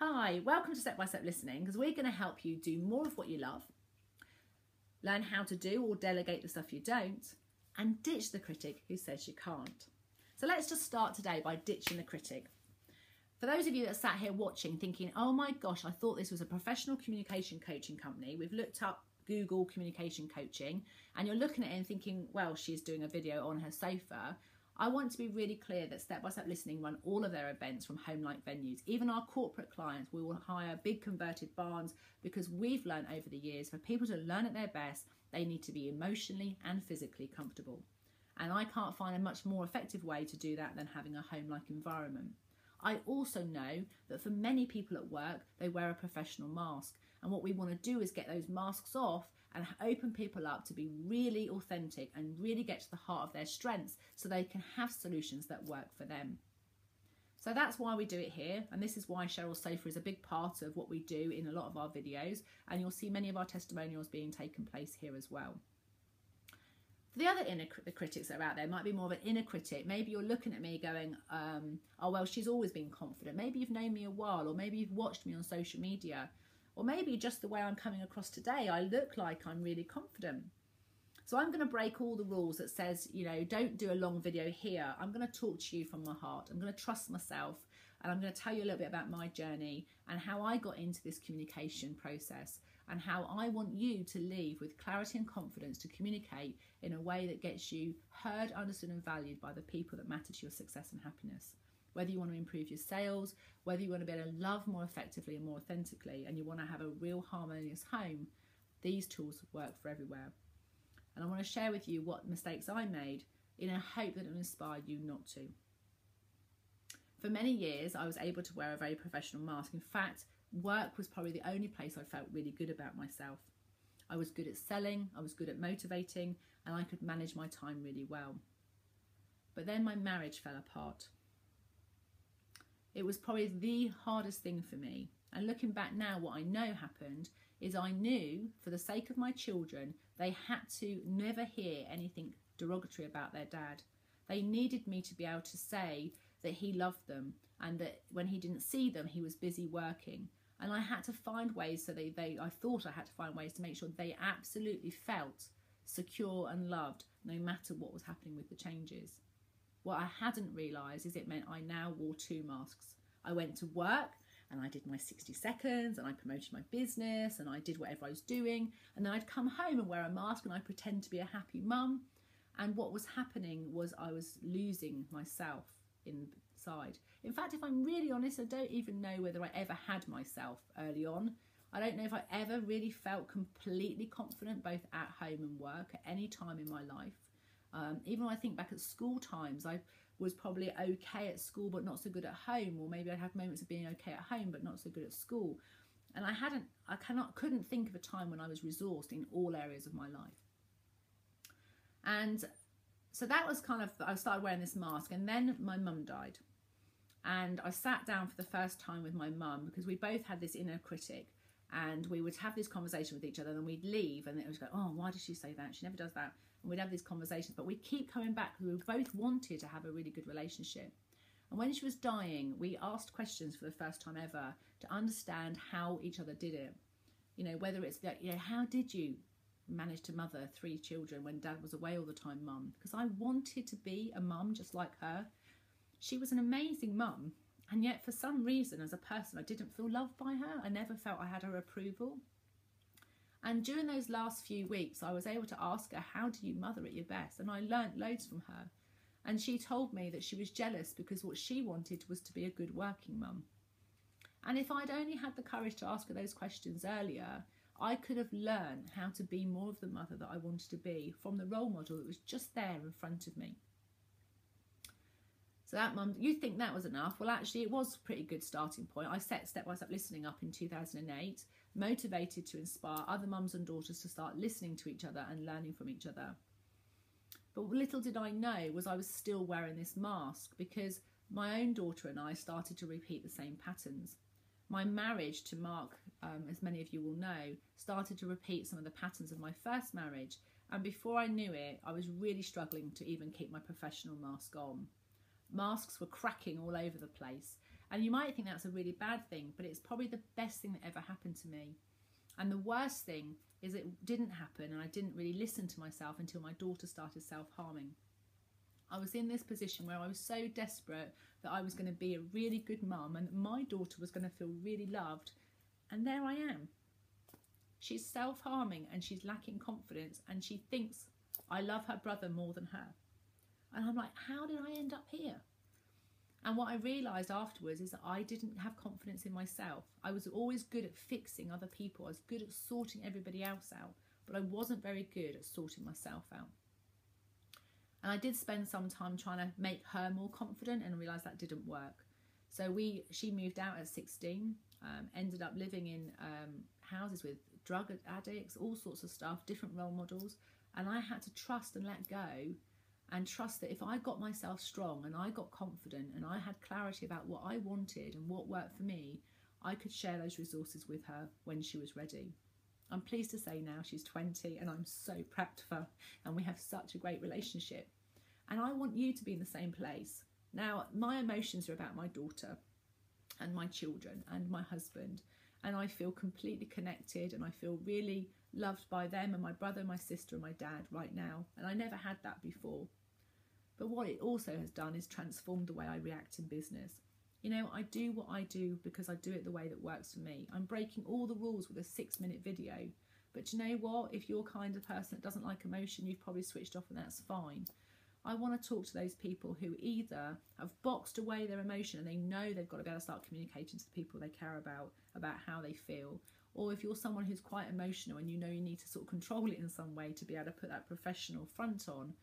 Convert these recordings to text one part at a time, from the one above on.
Hi, welcome to Step by Step Listening, because we're going to help you do more of what you love, learn how to do or delegate the stuff you don't, and ditch the critic who says you can't. So let's just start today by ditching the critic. For those of you that sat here watching thinking, oh my gosh, I thought this was a professional communication coaching company. We've looked up Google communication coaching and you're looking at it and thinking, well, she's doing a video on her sofa. I want to be really clear that Step by Step Listening run all of their events from home-like venues. Even our corporate clients, we will hire big converted barns because we've learned over the years for people to learn at their best, they need to be emotionally and physically comfortable. And I can't find a much more effective way to do that than having a home-like environment. I also know that for many people at work, they wear a professional mask. And what we want to do is get those masks off and open people up to be really authentic and really get to the heart of their strengths so they can have solutions that work for them. So that's why we do it here. And this is why Cheryl's Sofa is a big part of what we do in a lot of our videos. And you'll see many of our testimonials being taken place here as well. For the other the critics that are out there, might be more of an inner critic. Maybe you're looking at me going, oh, well, she's always been confident. Maybe you've known me a while, or maybe you've watched me on social media. Or maybe just the way I'm coming across today, I look like I'm really confident. So I'm going to break all the rules that says, you know, don't do a long video here. I'm going to talk to you from my heart. I'm going to trust myself. And I'm going to tell you a little bit about my journey and how I got into this communication process and how I want you to leave with clarity and confidence to communicate in a way that gets you heard, understood and valued by the people that matter to your success and happiness. Whether you want to improve your sales, whether you want to be able to love more effectively and more authentically, and you want to have a real harmonious home, these tools work for everywhere. And I want to share with you what mistakes I made in a hope that it will inspire you not to. For many years, I was able to wear a very professional mask. In fact, work was probably the only place I felt really good about myself. I was good at selling, I was good at motivating, and I could manage my time really well. But then my marriage fell apart. It was probably the hardest thing for me. And looking back now, what I know happened is I knew for the sake of my children, they had to never hear anything derogatory about their dad. They needed me to be able to say that he loved them and that when he didn't see them, he was busy working. And I had to find ways, so I thought I had to find ways to make sure they absolutely felt secure and loved no matter what was happening with the changes. What I hadn't realised is it meant I now wore two masks. I went to work and I did my 60 seconds and I promoted my business and I did whatever I was doing. And then I'd come home and wear a mask and I'd pretend to be a happy mum. And what was happening was I was losing myself inside. In fact, if I'm really honest, I don't even know whether I ever had myself early on. I don't know if I ever really felt completely confident both at home and work at any time in my life. Even when I think back at school times, I was probably okay at school but not so good at home, or maybe I'd have moments of being okay at home but not so good at school. And I couldn't think of a time when I was resourced in all areas of my life. And so that was kind of, I started wearing this mask, and then my mum died. And I sat down for the first time with my mum because we both had this inner critic, and we would have this conversation with each other, and then we'd leave and it was go, oh, why did she say that? She never does that. And we'd have these conversations, but we keep coming back because we both wanted to have a really good relationship. And when she was dying, we asked questions for the first time ever to understand how each other did it. You know, whether it's that, you know, how did you manage to mother 3 children when dad was away all the time, mum? Because I wanted to be a mum just like her. She was an amazing mum. And yet for some reason, as a person, I didn't feel loved by her. I never felt I had her approval. And during those last few weeks, I was able to ask her, how do you mother at your best? And I learnt loads from her. And she told me that she was jealous because what she wanted was to be a good working mum. And if I'd only had the courage to ask her those questions earlier, I could have learned how to be more of the mother that I wanted to be from the role model that was just there in front of me. So that mum, you think that was enough? Well, actually, it was a pretty good starting point. I set Step by Step Listening up in 2008, motivated to inspire other mums and daughters to start listening to each other and learning from each other. But little did I know was I was still wearing this mask because my own daughter and I started to repeat the same patterns. My marriage to Mark, as many of you will know, started to repeat some of the patterns of my first marriage. And before I knew it, I was really struggling to even keep my professional mask on. Masks were cracking all over the place. And you might think that's a really bad thing, but it's probably the best thing that ever happened to me. And the worst thing is it didn't happen, and I didn't really listen to myself until my daughter started self-harming. I was in this position where I was so desperate that I was going to be a really good mum and that my daughter was going to feel really loved. And there I am. She's self-harming and she's lacking confidence, and she thinks I love her brother more than her. And I'm like, how did I end up here? And what I realised afterwards is that I didn't have confidence in myself. I was always good at fixing other people. I was good at sorting everybody else out, but I wasn't very good at sorting myself out. And I did spend some time trying to make her more confident, and realised that didn't work. So she moved out at 16, ended up living in houses with drug addicts, all sorts of stuff, different role models. And I had to trust and let go, and trust that if I got myself strong and I got confident and I had clarity about what I wanted and what worked for me, I could share those resources with her when she was ready. I'm pleased to say now she's 20 and I'm so proud of her, and we have such a great relationship. And I want you to be in the same place. Now, my emotions are about my daughter and my children and my husband, and I feel completely connected, and I feel really loved by them and my brother, my sister and my dad right now. And I never had that before. But what it also has done is transformed the way I react in business. You know, I do what I do because I do it the way that works for me. I'm breaking all the rules with a 6-minute video. But you know what? If you're kind of person that doesn't like emotion, you've probably switched off, and that's fine. I want to talk to those people who either have boxed away their emotion and they know they've got to be able to start communicating to the people they care about how they feel. Or if you're someone who's quite emotional and you know you need to sort of control it in some way to be able to put that professional front on,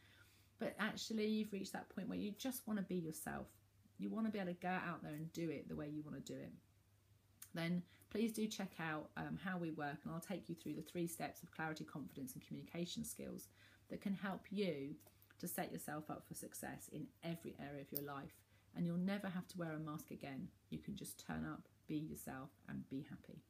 but actually you've reached that point where you just want to be yourself. You want to be able to go out there and do it the way you want to do it. Then please do check out how we work, and I'll take you through the 3 steps of clarity, confidence and communication skills that can help you to set yourself up for success in every area of your life. And you'll never have to wear a mask again. You can just turn up, be yourself and be happy.